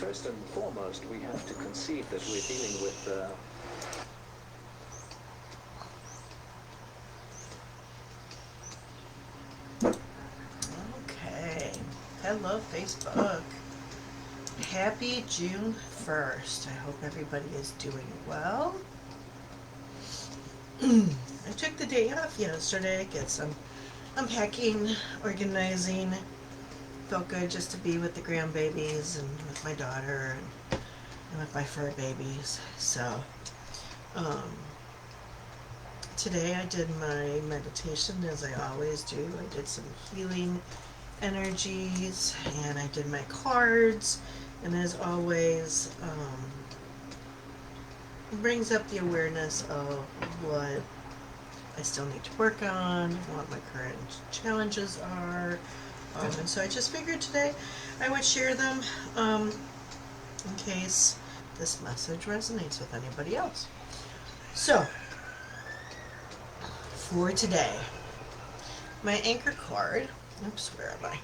First and foremost, we have to conceive that we're dealing with Okay. Hello, Facebook. Happy June 1st. I hope everybody is doing well. I took the day off yesterday, get some unpacking, organizing. Felt good just to be with the grandbabies and with my daughter and with my fur babies. So, um, today I did my meditation as I always do. I did some healing energies and I did my cards. And as always, it brings up the awareness of what I still need to work on, what my current challenges are. And so I just figured today I would share them in case this message resonates with anybody else. So, for today, my anchor card, oops, where am I?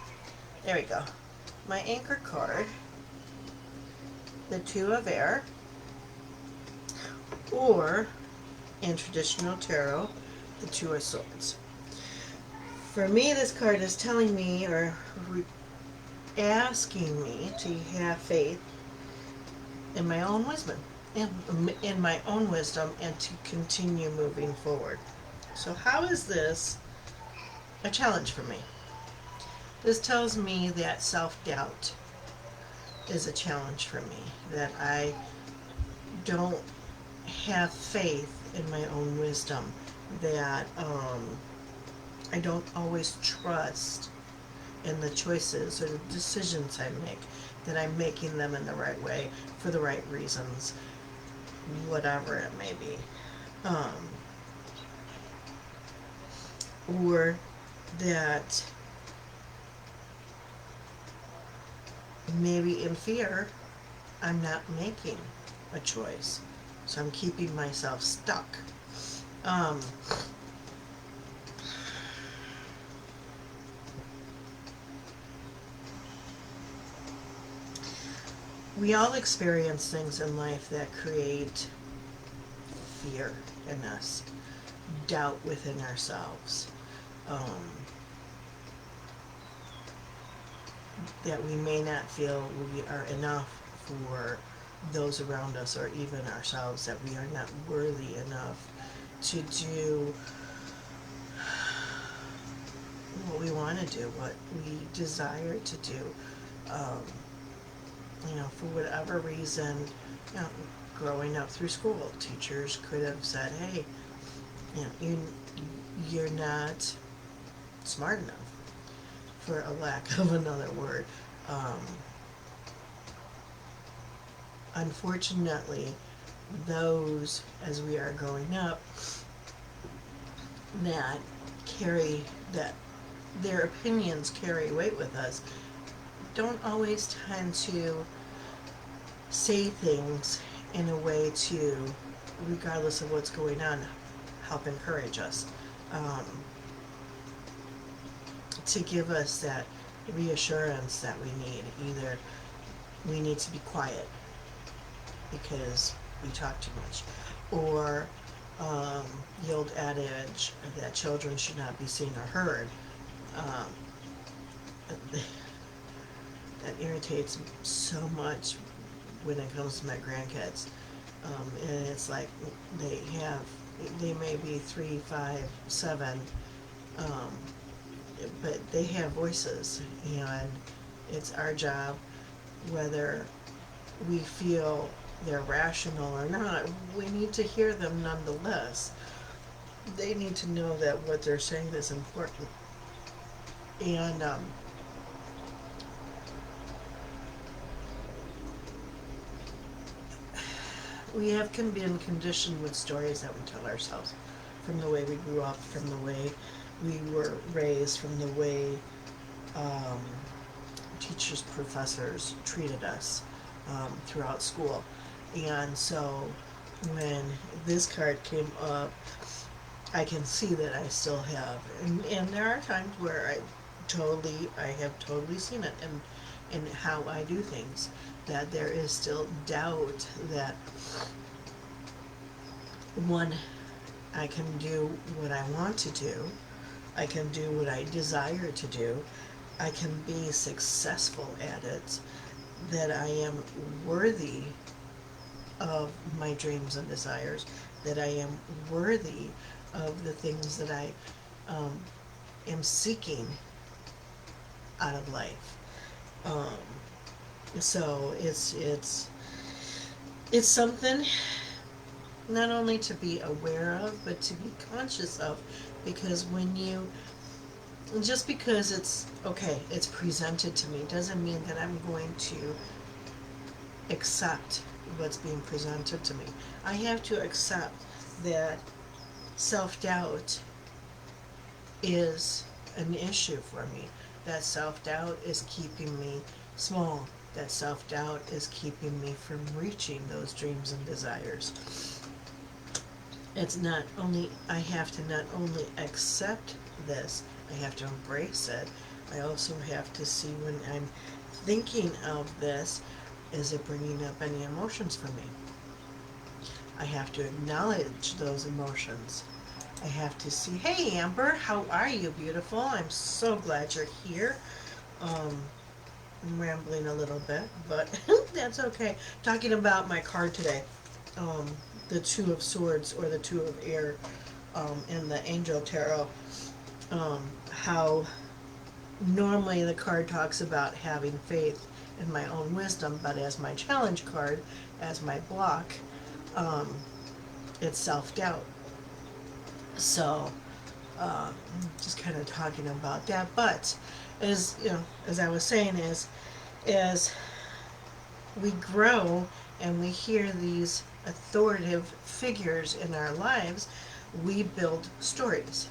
There we go. My anchor card, the Two of Air, or in traditional tarot, the Two of Swords. For me, this card is telling me or asking me to have faith in my own wisdom, in my own wisdom, and to continue moving forward. So, how is this a challenge for me? This tells me that self-doubt is a challenge for me, that I don't have faith in my own wisdom, that I don't always trust in the choices or the decisions I make, that I'm making them in the right way for the right reasons, whatever it may be. Or that maybe in fear I'm not making a choice, so I'm keeping myself stuck. We all experience things in life that create fear in us, doubt within ourselves, that we may not feel we are enough for those around us or even ourselves, that we are not worthy enough to do what we want to do, what we desire to do. For whatever reason, growing up through school, teachers could have said, hey, you're not smart enough, for a lack of another word. Unfortunately, those, as we are growing up, that their opinions carry weight with us, don't always tend to say things in a way to, regardless of what's going on, help encourage us, to give us that reassurance that we need. Either we need to be quiet because we talk too much, or the old adage that children should not be seen or heard. That irritates me so much when it comes to my grandkids. And it's like they may be 3, 5, 7, but they have voices, and it's our job, whether we feel they're rational or not, we need to hear them nonetheless. They need to know that what they're saying is important. And we have been conditioned with stories that we tell ourselves, from the way we grew up, from the way we were raised, from the way teachers, professors treated us throughout school. And so when this card came up, I can see that I still have, and there are times where I have totally seen it, and in how I do things, that there is still doubt that one, I can do what I want to do, I can do what I desire to do, I can be successful at it, that I am worthy of my dreams and desires, that I am worthy of the things that I um, am seeking out of life. Um, so it's something not only to be aware of, but to be conscious of, because when you, just because it's okay, it's presented to me, doesn't mean that I'm going to accept what's being presented to me. I have to accept that self-doubt is an issue for me. That self-doubt is keeping me small. That self-doubt is keeping me from reaching those dreams and desires. It's not only, I have to not only accept this, I have to embrace it. I also have to see when I'm thinking of this, is it bringing up any emotions for me? I have to acknowledge those emotions. I have to see, hey Amber, how are you, beautiful? I'm so glad you're here. I'm rambling a little bit, but that's okay. Talking about my card today, the Two of Swords or the Two of Air, in the Angel Tarot, how normally the card talks about having faith in my own wisdom, but as my challenge card, as my block, it's self-doubt. So, just kind of talking about that. But as you know, as I was saying, as we grow and we hear these authoritative figures in our lives, we build stories.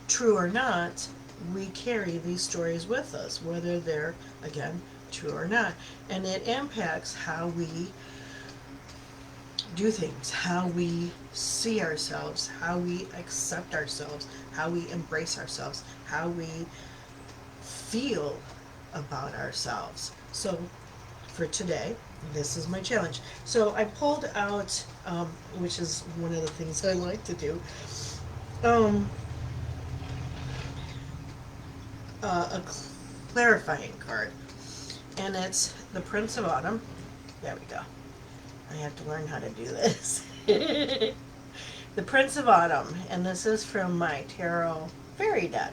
True or not, we carry these stories with us, whether they're, again, true or not. And it impacts how we do things, how we see ourselves, how we accept ourselves, how we embrace ourselves, how we feel about ourselves. So for today, this is my challenge. So I pulled out, which is one of the things I like to do, a clarifying card. And it's the Prince of Autumn. There we go. I have to learn how to do this. The Prince of Autumn, and this is from my tarot fairy deck.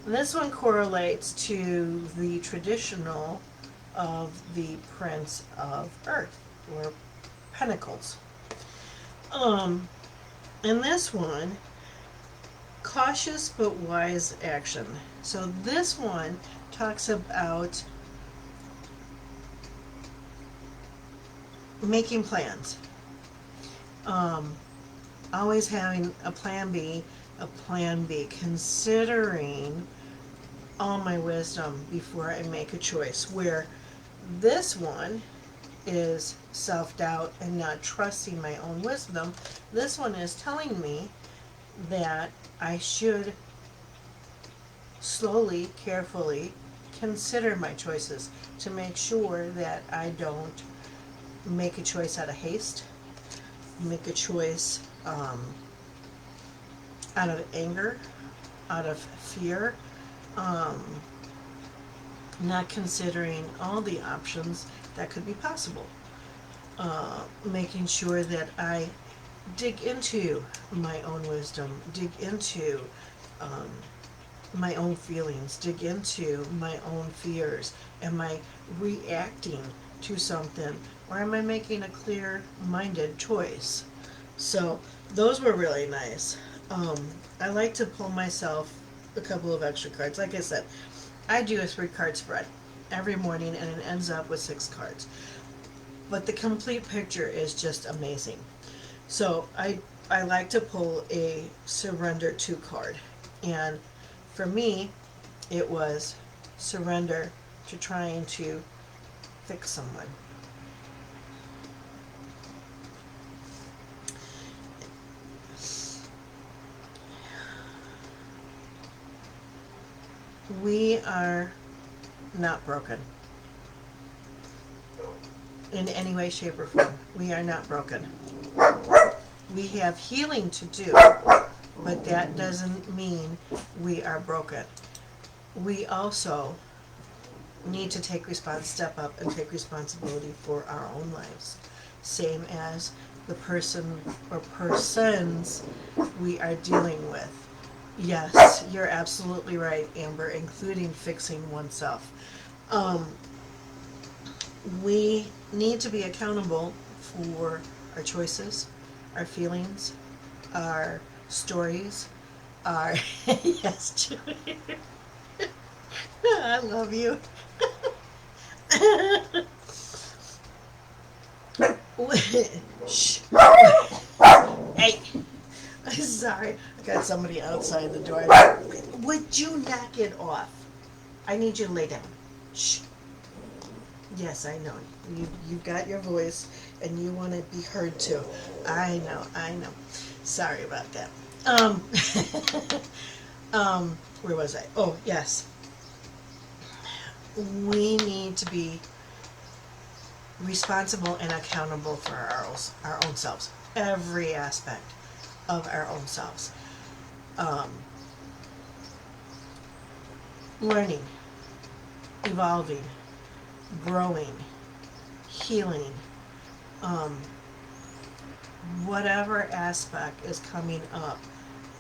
And this one correlates to the traditional of the Prince of Earth, or Pentacles. And this one, cautious but wise action. So this one talks about making plans. Always having a plan B, considering all my wisdom before I make a choice. Where this one is self-doubt and not trusting my own wisdom, this one is telling me that I should slowly, carefully consider my choices to make sure that I don't make a choice out of haste, make a choice out of anger, out of fear, not considering all the options that could be possible. Making sure that I dig into my own wisdom, dig into my own feelings, dig into my own fears. Am I reacting to something, or am I making a clear-minded choice? So those were really nice. I like to pull myself a couple of extra cards. Like I said, I do a 3-card spread every morning, and it ends up with 6 cards. But the complete picture is just amazing. So I like to pull a surrender to card. And for me, it was surrender to trying to fix someone. We are not broken. In any way, shape, or form. We are not broken. We have healing to do, but that doesn't mean we are broken. We also need to step up and take responsibility for our own lives. Same as the person or persons we are dealing with. Yes, you're absolutely right, Amber, including fixing oneself. We need to be accountable for our choices, our feelings, our stories, our yes, Julie. I love you. Shh. Hey, sorry, I got somebody outside the door. Would you knock it off? I need you to lay down. Shh. Yes, I know. You got your voice, and you want to be heard too. I know. Sorry about that. Um, where was I? Oh, yes. We need to be responsible and accountable for our own selves. Every aspect of our own selves. Learning, evolving, growing, healing, whatever aspect is coming up,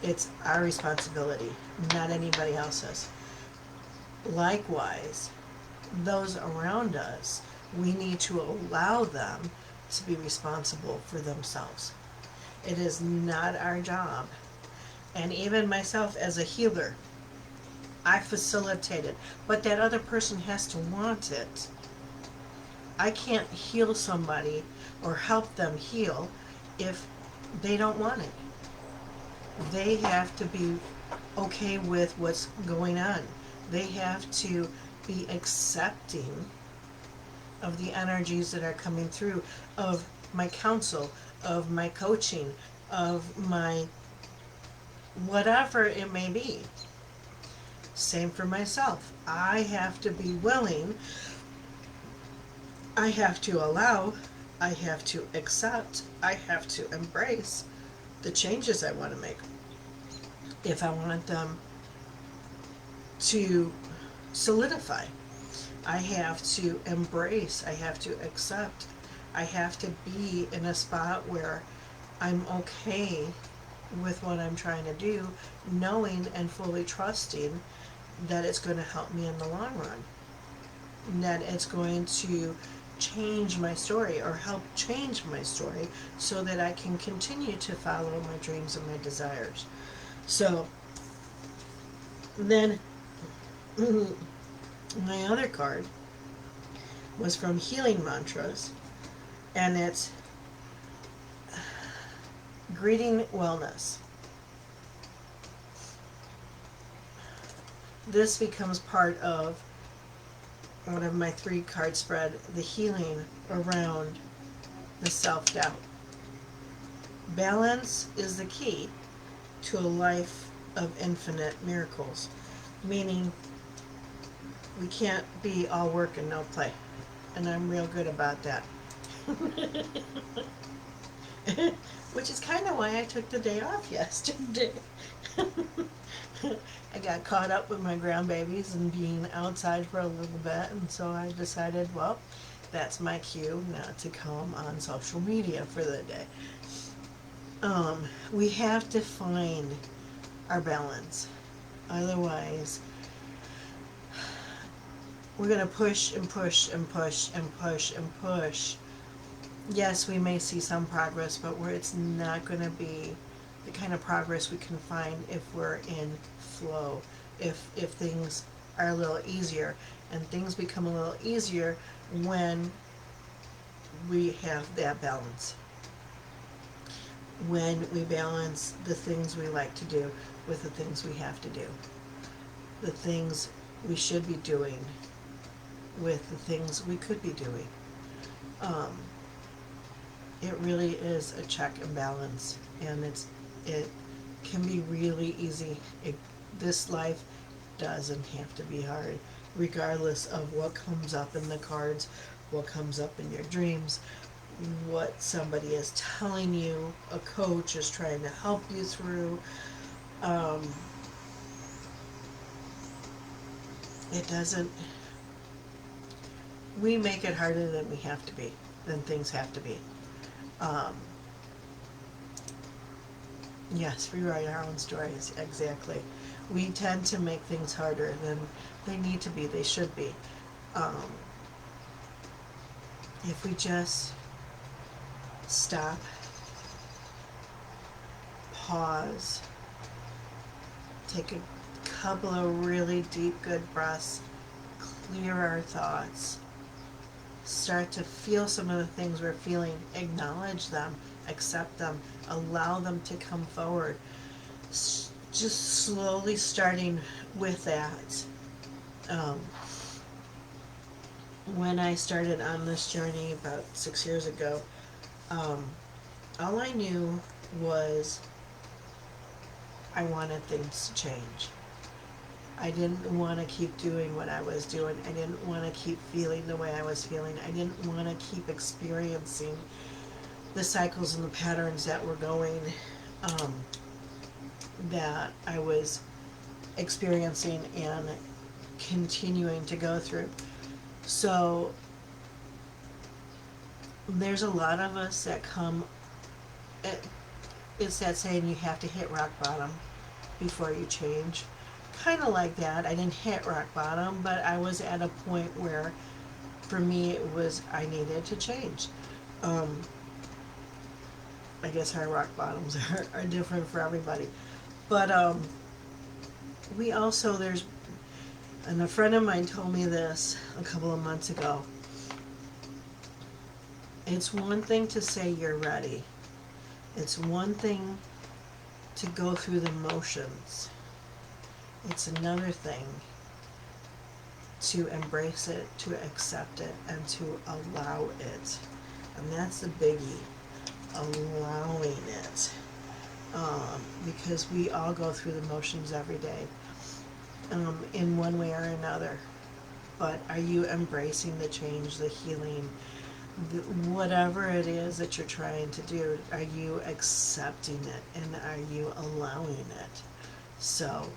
it's our responsibility, not anybody else's. Likewise, those around us, we need to allow them to be responsible for themselves. It is not our job. And even myself as a healer, I facilitate it, but that other person has to want it. I can't heal somebody or help them heal if they don't want it. They have to be okay with what's going on. They have to be accepting of the energies that are coming through, of my counsel, of my coaching, of my whatever it may be. Same for myself. I have to be willing, I have to allow, I have to accept, I have to embrace the changes I want to make. If I want them to solidify, I have to embrace, I have to accept, I have to be in a spot where I'm okay with what I'm trying to do, knowing and fully trusting that it's going to help me in the long run, that it's going to change my story or help change my story so that I can continue to follow my dreams and my desires. So then my other card was from Healing Mantras, and it's Greeting Wellness. This becomes part of one of my 3-card spread, the healing around the self-doubt. Balance is the key to a life of infinite miracles, meaning we can't be all work and no play, and I'm real good about that. Which is kind of why I took the day off yesterday. I got caught up with my grandbabies and being outside for a little bit, and so I decided, well, that's my cue not to come on social media for the day. We have to find our balance. Otherwise, we're going to push and push and push and push and push. Yes, we may see some progress, but it's not going to be the kind of progress we can find if we're in flow, if things are a little easier. And things become a little easier when we have that balance. When we balance the things we like to do with the things we have to do. The things we should be doing with the things we could be doing. It really is a check and balance, and it can be really easy. This life doesn't have to be hard. regardless of what comes up in the cards, what comes up in your dreams, what somebody is telling you, a coach is trying to help you through. Um, it doesn't, we make it harder than we have to be, than things have to be. Um, yes, we write our own stories, exactly. We tend to make things harder than they need to be, they should be. Um, if we just stop, pause, take a couple of really deep, good breaths, clear our thoughts, start to feel some of the things we're feeling, acknowledge them, accept them, allow them to come forward. Just slowly starting with that. When I started on this journey about 6 years ago, all I knew was I wanted things to change. I didn't want to keep doing what I was doing. I didn't want to keep feeling the way I was feeling. I didn't want to keep experiencing the cycles and the patterns that were going, that I was experiencing and continuing to go through. So there's a lot of us that come, it's that saying you have to hit rock bottom before you change. Kind of like that. I didn't hit rock bottom, but I was at a point where for me it was I needed to change. I guess our rock bottoms are different for everybody. But we also, and a friend of mine told me this a couple of months ago. It's one thing to say you're ready. It's one thing to go through the motions. It's another thing to embrace it, to accept it, and to allow it. And that's the biggie, allowing it. Because we all go through the motions every day, in one way or another. But are you embracing the change, the healing, whatever it is that you're trying to do? Are you accepting it and are you allowing it? So,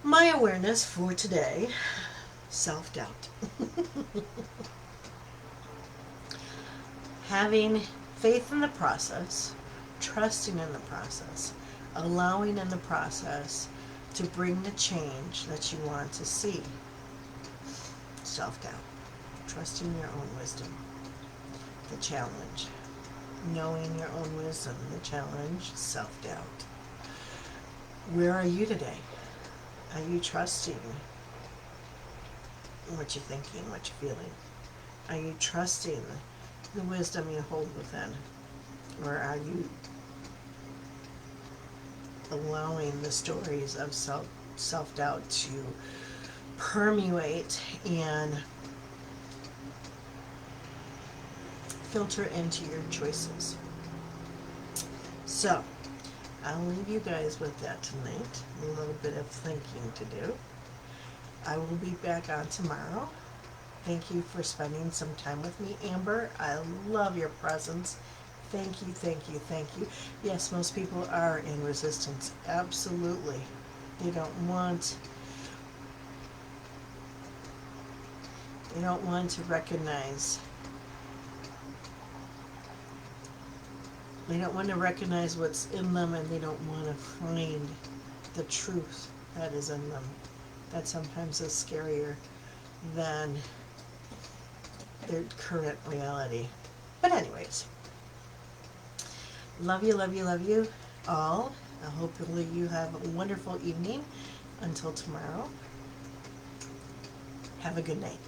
my awareness for today, self-doubt. Having faith in the process, trusting in the process, allowing in the process to bring the change that you want to see. Self-doubt, trusting your own wisdom, the challenge, knowing your own wisdom, the challenge, self-doubt. Where are you today? Are you trusting what you're thinking, what you're feeling? Are you trusting the wisdom you hold within? Or are you allowing the stories of self-doubt to permeate and filter into your choices? So, I'll leave you guys with that tonight. A little bit of thinking to do. I will be back on tomorrow. Thank you for spending some time with me, Amber. I love your presence. Thank you, thank you, thank you. Yes, most people are in resistance. Absolutely. They don't want to recognize. They don't want to recognize what's in them, and they don't want to find the truth that is in them. That sometimes is scarier than their current reality. But anyways, love you, love you, love you all. Hopefully you have a wonderful evening. Until tomorrow, have a good night.